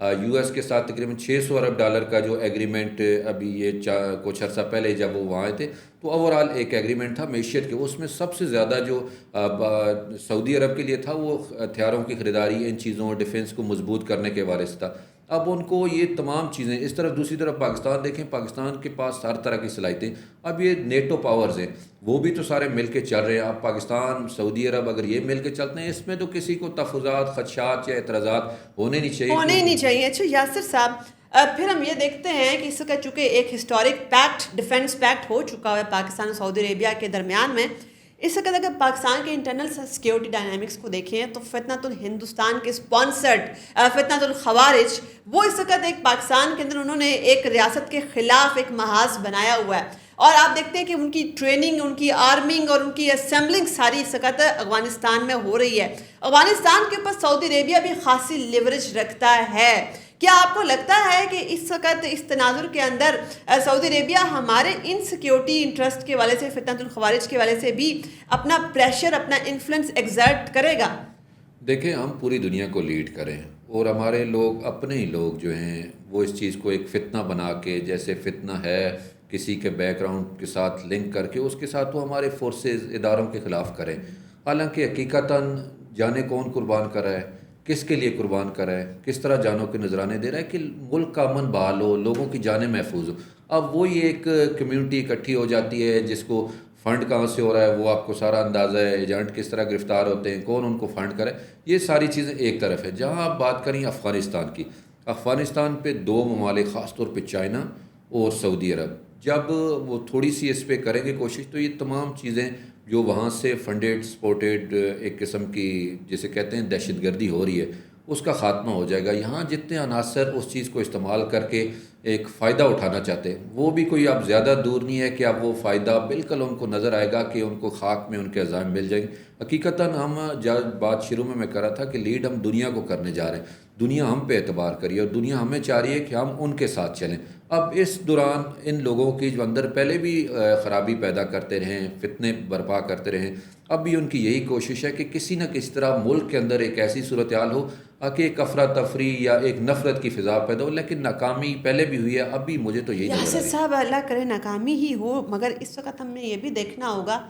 U S کے ساتھ تقریباً $600 ارب کا جو ایگریمنٹ ابھی یہ کچھ عرصہ پہلے جب وہ وہاں آئے تھے تو اوورال ایک ایگریمنٹ تھا معیشت کے، اس میں سب سے زیادہ جو سعودی عرب کے لیے تھا وہ ہتھیاروں کی خریداری، ان چیزوں ڈیفنس کو مضبوط کرنے کے حوالے سے تھا۔ اب ان کو یہ تمام چیزیں اس طرف، دوسری طرف پاکستان دیکھیں، پاکستان کے پاس ہر طرح کی صلاحیتیں، اب یہ نیٹو پاورز ہیں وہ بھی تو سارے مل کے چل رہے ہیں۔ اب پاکستان، سعودی عرب اگر یہ مل کے چلتے ہیں، اس میں تو کسی کو تفوضات، خدشات یا اعتراضات ہونے نہیں چاہیے، ہونے ہی نہیں چاہیے۔ اچھا یاسر صاحب، پھر ہم یہ دیکھتے ہیں کہ اس کا چونکہ ایک ہسٹورک پیکٹ، ڈیفنس پیکٹ ہو چکا ہے پاکستان اور سعودی عربیہ کے درمیان میں، اس وقت اگر پاکستان کے انٹرنل سیکیورٹی ڈائنامکس کو دیکھیں تو فتنۃ الہندوستان کے اسپانسرڈ فتنۃ الخوارج، وہ اس وقت ایک پاکستان کے اندر انہوں نے ایک ریاست کے خلاف ایک محاذ بنایا ہوا ہے، اور آپ دیکھتے ہیں کہ ان کی ٹریننگ، ان کی آرمنگ اور ان کی اسمبلنگ ساری اس وقت افغانستان میں ہو رہی ہے۔ افغانستان کے اوپر سعودی عربیہ بھی خاصی لیوریج رکھتا ہے۔ کیا آپ کو لگتا ہے کہ اس وقت اس تناظر کے اندر سعودی عربیہ ہمارے ان سیکیورٹی انٹرسٹ کے حوالے سے، فتنۃ الخوارج کے حوالے سے بھی اپنا پریشر، اپنا انفلوئنس ایگزرٹ کرے گا؟ دیکھیں ہم پوری دنیا کو لیڈ کریں اور ہمارے لوگ، اپنے ہی لوگ جو ہیں وہ اس چیز کو ایک فتنہ بنا کے، جیسے فتنہ ہے کسی کے بیک گراؤنڈ کے ساتھ لنک کر کے اس کے ساتھ وہ ہمارے فورسز، اداروں کے خلاف کریں، حالانکہ حقیقتاً جانے کون قربان کر رہا ہے، کس کے لیے قربان کر رہا ہے، کس طرح جانوں کے نذرانے دے رہا ہے کہ ملک کا امن بحال ہو، لوگوں کی جانیں محفوظ ہو۔ اب وہی ایک کمیونٹی اکٹھی ہو جاتی ہے جس کو فنڈ کہاں سے ہو رہا ہے وہ آپ کو سارا اندازہ ہے، ایجنٹ کس طرح گرفتار ہوتے ہیں، کون ان کو فنڈ کرے، یہ ساری چیزیں ایک طرف ہے۔ جہاں آپ بات کریں افغانستان کی، افغانستان پہ دو ممالک، خاص طور پہ چائنا اور سعودی عرب، جب وہ تھوڑی سی اس پہ کریں گے کوشش تو یہ تمام چیزیں جو وہاں سے فنڈیڈ سپورٹیڈ ایک قسم کی جسے کہتے ہیں دہشت گردی ہو رہی ہے، اس کا خاتمہ ہو جائے گا۔ یہاں جتنے عناصر اس چیز کو استعمال کر کے ایک فائدہ اٹھانا چاہتے ہیں، وہ بھی کوئی اب زیادہ دور نہیں ہے کہ اب وہ فائدہ بالکل ان کو نظر آئے گا کہ ان کو خاک میں ان کے عزائم مل جائیں گے۔ حقیقتاً ہم جب بات شروع میں کر رہا تھا کہ لیڈ ہم دنیا کو کرنے جا رہے ہیں، دنیا ہم پہ اعتبار کریے اور دنیا ہمیں چاہ رہی ہے کہ ہم ان کے ساتھ چلیں۔ اب اس دوران ان لوگوں کی جو اندر پہلے بھی خرابی پیدا کرتے رہیں، فتنے برپا کرتے رہیں، اب بھی ان کی یہی کوشش ہے کہ کسی نہ کسی طرح ملک کے اندر ایک ایسی صورتحال ہو کہ ایک افراتفری یا ایک نفرت کی فضا پیدا ہو، لیکن ناکامی پہلے بھی ہوئی ہے، اب بھی مجھے تو یہی نظر آ رہی ہے۔ یاسر صاحب، اللہ کرے ناکامی ہی ہو، مگر اس وقت ہم نے یہ بھی دیکھنا ہوگا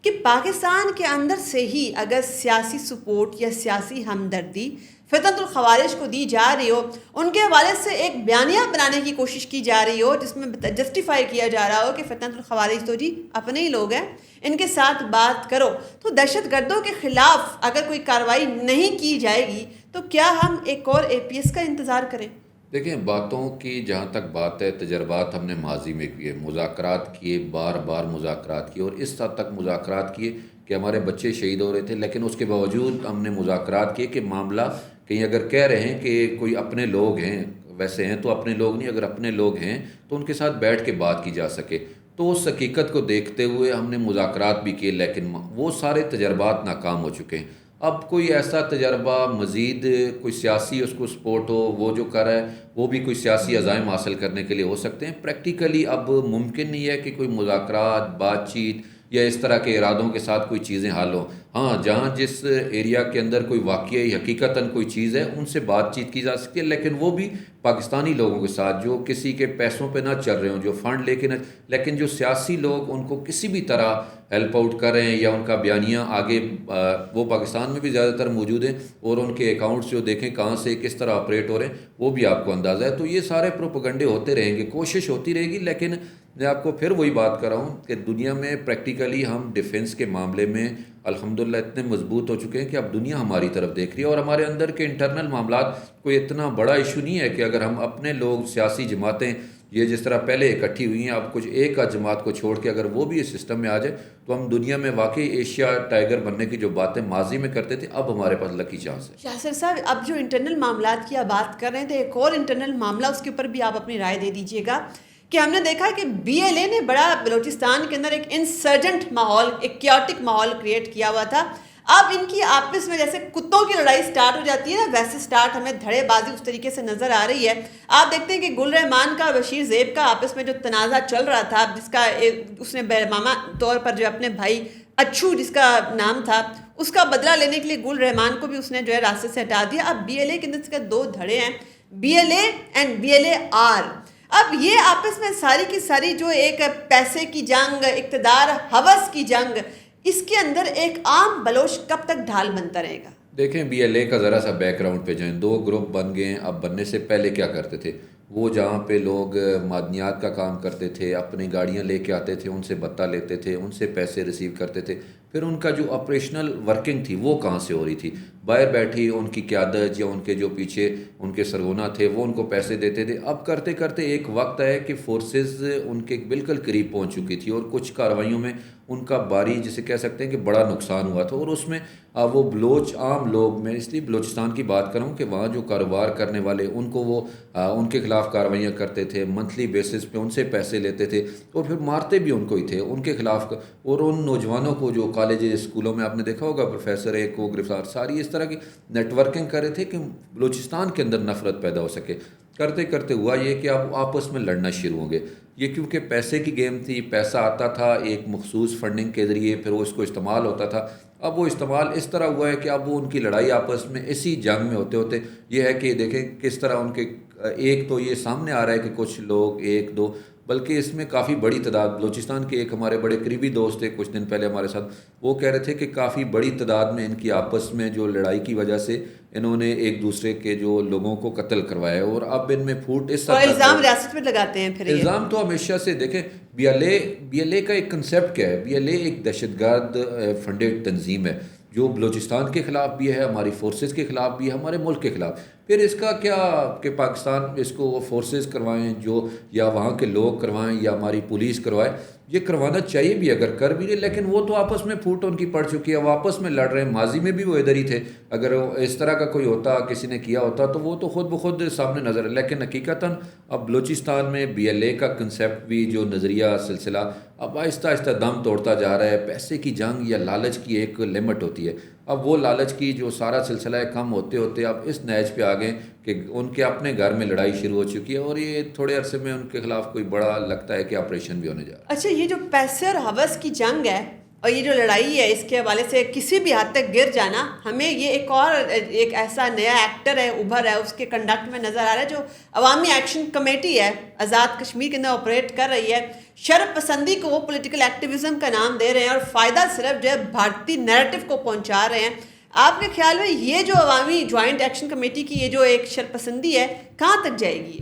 کہ پاکستان کے اندر سے ہی اگر سیاسی سپورٹ یا سیاسی ہمدردی فتنۃ الخوارج کو دی جا رہی ہو، ان کے حوالے سے ایک بیانیہ بنانے کی کوشش کی جا رہی ہو جس میں جسٹیفائی کیا جا رہا ہو کہ فتنۃ الخوارج تو جی اپنے ہی لوگ ہیں، ان کے ساتھ بات کرو، تو دہشت گردوں کے خلاف اگر کوئی کارروائی نہیں کی جائے گی تو کیا ہم ایک اور APS کا انتظار کریں؟ دیکھیں باتوں کی جہاں تک بات ہے، تجربات ہم نے ماضی میں کیے، مذاکرات کیے، بار بار مذاکرات کیے، اور اس حد تک مذاکرات کیے کہ ہمارے بچے شہید ہو رہے تھے، لیکن اس کے باوجود ہم نے مذاکرات کیے کہ معاملہ کہیں اگر کہہ رہے ہیں کہ کوئی اپنے لوگ ہیں، ویسے ہیں تو اپنے لوگ نہیں، اگر اپنے لوگ ہیں تو ان کے ساتھ بیٹھ کے بات کی جا سکے، تو اس حقیقت کو دیکھتے ہوئے ہم نے مذاکرات بھی کیے، لیکن وہ سارے تجربات ناکام ہو چکے ہیں۔ اب کوئی ایسا تجربہ مزید کوئی سیاسی اس کو سپورٹ ہو، وہ جو کر رہا ہے وہ بھی کوئی سیاسی عزائم حاصل کرنے کے لیے ہو سکتے ہیں، پریکٹیکلی اب ممکن نہیں ہے کہ کوئی مذاکرات، بات چیت یا اس طرح کے ارادوں کے ساتھ کوئی چیزیں حل ہوں۔ ہاں، جہاں جس ایریا کے اندر کوئی واقعی حقیقتاً کوئی چیز ہے ان سے بات چیت کی جا سکتی ہے، لیکن وہ بھی پاکستانی لوگوں کے ساتھ جو کسی کے پیسوں پہ نہ چل رہے ہوں، جو فنڈ لے کے نہ، لیکن جو سیاسی لوگ ان کو کسی بھی طرح ہیلپ آؤٹ کر رہے ہیں یا ان کا بیانیہ آگے، وہ پاکستان میں بھی زیادہ تر موجود ہیں، اور ان کے اکاؤنٹس جو دیکھیں کہاں سے کس طرح آپریٹ ہو رہے ہیں وہ بھی آپ کو اندازہ ہے۔ تو یہ سارے پروپیگنڈے ہوتے رہیں گے، کوشش ہوتی رہے گی، لیکن میں آپ کو پھر وہی بات کر رہا ہوں کہ دنیا میں پریکٹیکلی ہم ڈیفنس کے معاملے میں الحمدللہ اتنے مضبوط ہو چکے ہیں کہ اب دنیا ہماری طرف دیکھ رہی ہے، اور ہمارے اندر کے انٹرنل معاملات کوئی اتنا بڑا ایشو نہیں ہے کہ اگر ہم اپنے لوگ، سیاسی جماعتیں یہ جس طرح پہلے اکٹھی ہوئی ہیں، اب کچھ ایک آدھ جماعت کو چھوڑ کے اگر وہ بھی اس سسٹم میں آ جائے تو ہم دنیا میں واقعی ایشیا ٹائیگر بننے کی جو باتیں ماضی میں کرتے تھے اب ہمارے پاس لکی چانس ہے۔ یاسر صاحب، اب جو انٹرنل معاملات کی آپ بات کر رہے تھے، ایک اور انٹرنل معاملہ، اس کے اوپر بھی آپ اپنی رائے دے دیجیے گا کہ ہم نے دیکھا کہ BLA نے بڑا بلوچستان کے اندر ایک انسرجنٹ ماحول، ایک کیوٹک ماحول کریٹ کیا ہوا تھا۔ اب ان کی آپس میں جیسے کتوں کی لڑائی سٹارٹ ہو جاتی ہے نا، ویسے سٹارٹ ہمیں دھڑے بازی اس طریقے سے نظر آ رہی ہے۔ آپ دیکھتے ہیں کہ گل رحمان کا بشیر زیب کا آپس میں جو تنازع چل رہا تھا، جس کا اس نے بیرمامہ طور پر جو اپنے بھائی اچھو جس کا نام تھا، اس کا بدلہ لینے کے لیے گل رحمان کو بھی اس نے جو ہے راستے سے ہٹا دیا۔ اب BLA کے اندر دو دھڑے ہیں، BLA اینڈ BLA-R. اب یہ آپس میں ساری کی ساری جو ایک پیسے کی جنگ، اقتدار ہوس کی جنگ، اس کے اندر ایک عام بلوچ کب تک ڈھال بنتا رہے گا؟ دیکھیں BLA کا ذرا سا بیک گراؤنڈ پہ جائیں. 2 گروپ بن گئے ہیں. اب بننے سے پہلے کیا کرتے تھے وہ؟ جہاں پہ لوگ معدنیات کا کام کرتے تھے، اپنی گاڑیاں لے کے آتے تھے، ان سے بتہ لیتے تھے، ان سے پیسے ریسیو کرتے تھے. پھر ان کا جو آپریشنل ورکنگ تھی وہ کہاں سے ہو رہی تھی؟ باہر بیٹھی ان کی قیادت یا ان کے جو پیچھے ان کے سرغنہ تھے وہ ان کو پیسے دیتے تھے. اب کرتے کرتے ایک وقت آیا کہ فورسز ان کے بالکل قریب پہنچ چکی تھی اور کچھ کارروائیوں میں ان کا باری جسے کہہ سکتے ہیں کہ بڑا نقصان ہوا تھا. اور اس میں وہ بلوچ عام لوگ، میں اس لیے بلوچستان کی بات کروں کہ وہاں جو کاروبار کرنے والے ان کو وہ ان کے خلاف کارروائیاں کرتے تھے، منتھلی بیسس پہ ان سے پیسے لیتے تھے اور پھر مارتے بھی ان کو ہی تھے ان کے خلاف. اور ان نوجوانوں کو جو کالج اسکولوں میں آپ نے دیکھا ہوگا پروفیسر ایک کو گرفتار، ساری اس طرح کی نیٹ ورکنگ کر رہے تھے کہ بلوچستان کے اندر نفرت پیدا ہو سکے. کرتے کرتے ہوا یہ کہ اب آپس میں لڑنا شروع ہوں گے. یہ کیونکہ پیسے کی گیم تھی، پیسہ آتا تھا ایک مخصوص فنڈنگ کے ذریعے، پھر وہ اس کو استعمال ہوتا تھا. اب وہ استعمال اس طرح ہوا ہے کہ اب وہ ان کی لڑائی آپس میں اسی جنگ میں ہوتے ہوتے یہ ہے کہ دیکھیں کس طرح ان کے ایک تو یہ سامنے آ رہا ہے کہ کچھ لوگ 1-2 بلکہ اس میں کافی بڑی تعداد، بلوچستان کے ایک ہمارے بڑے قریبی دوست تھے کچھ دن پہلے ہمارے ساتھ، وہ کہہ رہے تھے کہ کافی بڑی تعداد میں ان کی آپس میں جو لڑائی کی وجہ سے انہوں نے ایک دوسرے کے جو لوگوں کو قتل کروایا. اور اب ان میں پھوٹ اس اور الزام ریاست میں لگاتے ہیں. پھر الزام تو ہمیشہ سے دیکھیں BLA کا ایک کنسیپٹ کیا ہے؟ BLA ایک دہشت گرد فنڈیڈ تنظیم ہے جو بلوچستان کے خلاف بھی ہے، ہماری فورسز کے خلاف بھی ہے، ہمارے ملک کے خلاف. پھر اس کا کیا کہ پاکستان اس کو فورسز کروائیں جو یا وہاں کے لوگ کروائیں یا ہماری پولیس کروائے، یہ کروانا چاہیے بھی اگر کر بھی رہے، لیکن وہ تو آپس میں پھوٹ ان کی پڑ چکی ہے، وہ آپس میں لڑ رہے ہیں. ماضی میں بھی وہ ادھر ہی تھے. اگر اس طرح کا کوئی ہوتا، کسی نے کیا ہوتا تو وہ تو خود بخود سامنے نظر ہے. لیکن حقیقتاً اب بلوچستان میں BLA کا کنسیپٹ بھی جو نظریہ سلسلہ اب آہستہ آہستہ دم توڑتا جا رہا ہے. پیسے کی جنگ یا لالچ کی ایک لمٹ ہوتی ہے. اب وہ لالچ کی جو سارا سلسلہ ہے کم ہوتے ہوتے اب اس نیج پہ آ گئے کہ ان کے اپنے گھر میں لڑائی شروع ہو چکی ہے اور یہ تھوڑے عرصے میں ان کے خلاف کوئی بڑا لگتا ہے کہ آپریشن بھی ہونے جا رہا ہے. اچھا، یہ جو پیسے اور ہوس کی جنگ ہے اور یہ جو لڑائی ہے اس کے حوالے سے کسی بھی حد تک گر جانا، ہمیں یہ ایک ایسا نیا ایکٹر ہے ابھر ہے اس کے کنڈکٹ میں نظر آ رہا ہے جو عوامی ایکشن کمیٹی ہے، آزاد کشمیر کے اندر آپریٹ کر رہی ہے. شرف پسندی کو وہ پولیٹیکل ایکٹیویزم کا نام دے رہے ہیں اور فائدہ صرف جو ہے بھارتی نیریٹو کو پہنچا رہے ہیں. آپ کے خیال میں یہ جو عوامی جوائنٹ ایکشن کمیٹی کی یہ جو ایک شرف پسندی ہے کہاں تک جائے گی؟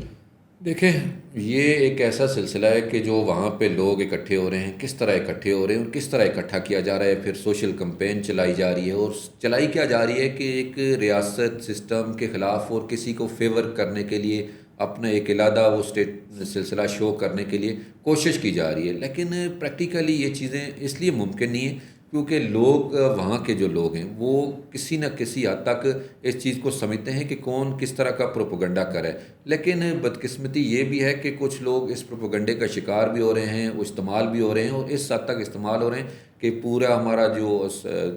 دیکھیں یہ ایک ایسا سلسلہ ہے کہ جو وہاں پہ لوگ اکٹھے ہو رہے ہیں، کس طرح اکٹھے ہو رہے ہیں اور کس طرح اکٹھا کیا جا رہا ہے. پھر سوشل کمپین چلائی جا رہی ہے اور چلائی کیا جا رہی ہے کہ ایک ریاست سسٹم کے خلاف اور کسی کو فیور کرنے کے لیے اپنا ایک علادہ وہ اسٹیٹ سلسلہ شو کرنے کے لیے کوشش کی جا رہی ہے. لیکن پریکٹیکلی یہ چیزیں اس لیے ممکن نہیں ہیں کیونکہ لوگ وہاں کے جو لوگ ہیں وہ کسی نہ کسی حد تک اس چیز کو سمجھتے ہیں کہ کون کس طرح کا پروپیگنڈا کرے. لیکن بدقسمتی یہ بھی ہے کہ کچھ لوگ اس پروپیگنڈے کا شکار بھی ہو رہے ہیں، وہ استعمال بھی ہو رہے ہیں اور اس حد تک استعمال ہو رہے ہیں کہ پورا ہمارا جو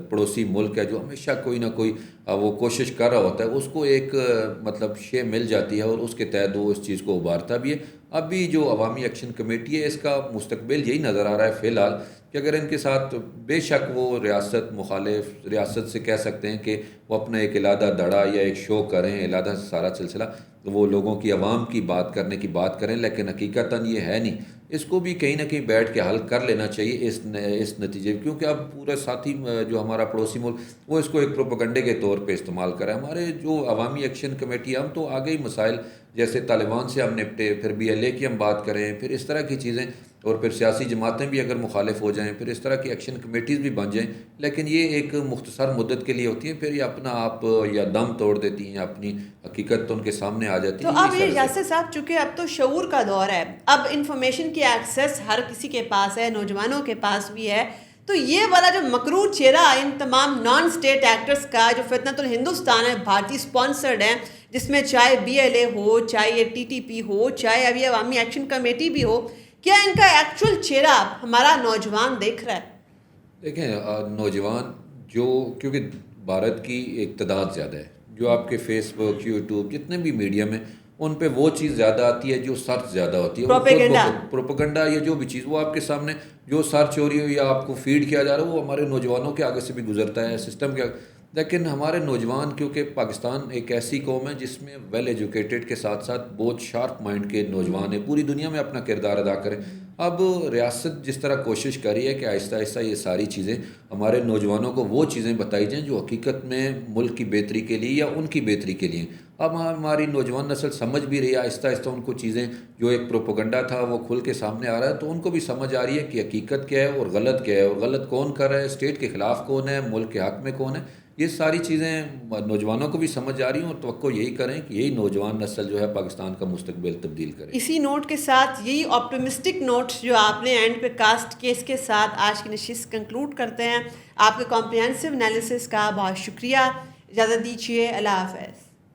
پڑوسی ملک ہے جو ہمیشہ کوئی نہ کوئی وہ کوشش کر رہا ہوتا ہے اس کو ایک مطلب شے مل جاتی ہے اور اس کے تحت وہ اس چیز کو ابھارتا بھی ہے. ابھی جو عوامی ایکشن کمیٹی ہے اس کا مستقبل یہی نظر آ رہا ہے فی الحال کہ اگر ان کے ساتھ بے شک وہ ریاست مخالف ریاست سے کہہ سکتے ہیں کہ وہ اپنا ایک علادہ دڑا یا ایک شو کریں، علادہ سارا سلسلہ وہ لوگوں کی عوام کی بات کرنے کی بات کریں، لیکن حقیقتاً یہ ہے نہیں. اس کو بھی کہیں نہ کہیں بیٹھ کے حل کر لینا چاہیے اس نتیجے، کیونکہ اب پورا ساتھی جو ہمارا پڑوسی ملک وہ اس کو ایک پروپیگنڈے کے طور پہ استعمال کرے. ہمارے جو عوامی ایکشن کمیٹی ہم تو آگے ہی مسائل جیسے طالبان سے ہم نپٹے، پھر BLA کی ہم بات کریں، پھر اس طرح کی چیزیں اور پھر سیاسی جماعتیں بھی اگر مخالف ہو جائیں، پھر اس طرح کی ایکشن کمیٹیز بھی بن جائیں، لیکن یہ ایک مختصر مدت کے لیے ہوتی ہیں، پھر یہ اپنا آپ یا دم توڑ دیتی ہیں، اپنی حقیقت تو ان کے سامنے آ جاتی ہے. تو اب یہ یاسر صاحب چونکہ اب تو شعور کا دور ہے، اب انفارمیشن کی ایکسیس ہر کسی کے پاس ہے، نوجوانوں کے پاس بھی ہے، تو یہ والا جو مکرور چہرہ ان تمام نان اسٹیٹ ایکٹرز کا جو فتنۃ الہندوستان ہے، بھارتی اسپانسرڈ ہے، جس میں چاہے BLA ہو، چاہے یہ TTP ہو، چاہے ابھی عوامی ایکشن کمیٹی بھی ہو، کیا ان کا ایکچوئل چہرہ ہمارا نوجوان دیکھ رہا ہے؟ دیکھیں نوجوان جو کیونکہ بھارت کی ایک تعداد زیادہ ہے، جو آپ کے فیس بک، یوٹیوب جتنے بھی میڈیم ہیں ان پہ وہ چیز زیادہ آتی ہے جو سرچ زیادہ ہوتی ہے، پروپیگنڈا یا جو بھی چیز وہ آپ کے سامنے جو سرچ ہو رہی ہو یا آپ کو فیڈ کیا جا رہا ہے وہ ہمارے نوجوانوں کے آگے سے بھی گزرتا ہے سسٹم کے. لیکن ہمارے نوجوان کیونکہ پاکستان ایک ایسی قوم ہے جس میں ویل ایجوکیٹڈ کے ساتھ ساتھ بہت شارپ مائنڈ کے نوجوان ہیں، پوری دنیا میں اپنا کردار ادا کریں. اب ریاست جس طرح کوشش کر رہی ہے کہ آہستہ آہستہ یہ ساری چیزیں ہمارے نوجوانوں کو وہ چیزیں بتائی جائیں جو حقیقت میں ملک کی بہتری کے لیے یا ان کی بہتری کے لیے. اب ہماری نوجوان نسل سمجھ بھی رہی ہے آہستہ آہستہ، ان کو چیزیں جو ایک پروپوگنڈا تھا وہ کھل کے سامنے آ رہا ہے، تو ان کو بھی سمجھ آ رہی ہے کہ حقیقت کیا ہے اور غلط کیا ہے، اور غلط کون کر رہا ہے، اسٹیٹ کے خلاف کون ہے، ملک کے حق میں کون ہے. یہ ساری چیزیں نوجوانوں کو بھی سمجھ آ رہی ہیں، اور توقع یہی کریں کہ یہی نوجوان نسل جو ہے پاکستان کا مستقبل تبدیل کرے. اسی نوٹ کے ساتھ، یہی آپٹمسٹک نوٹ جو آپ نے اینڈ پہ کاسٹ کیے، اس کے ساتھ آج کی نشست کنکلوڈ کرتے ہیں. آپ کے کمپریہنسو انالیسس کا بہت شکریہ. اجازت دیجیے. اللہ حافظ.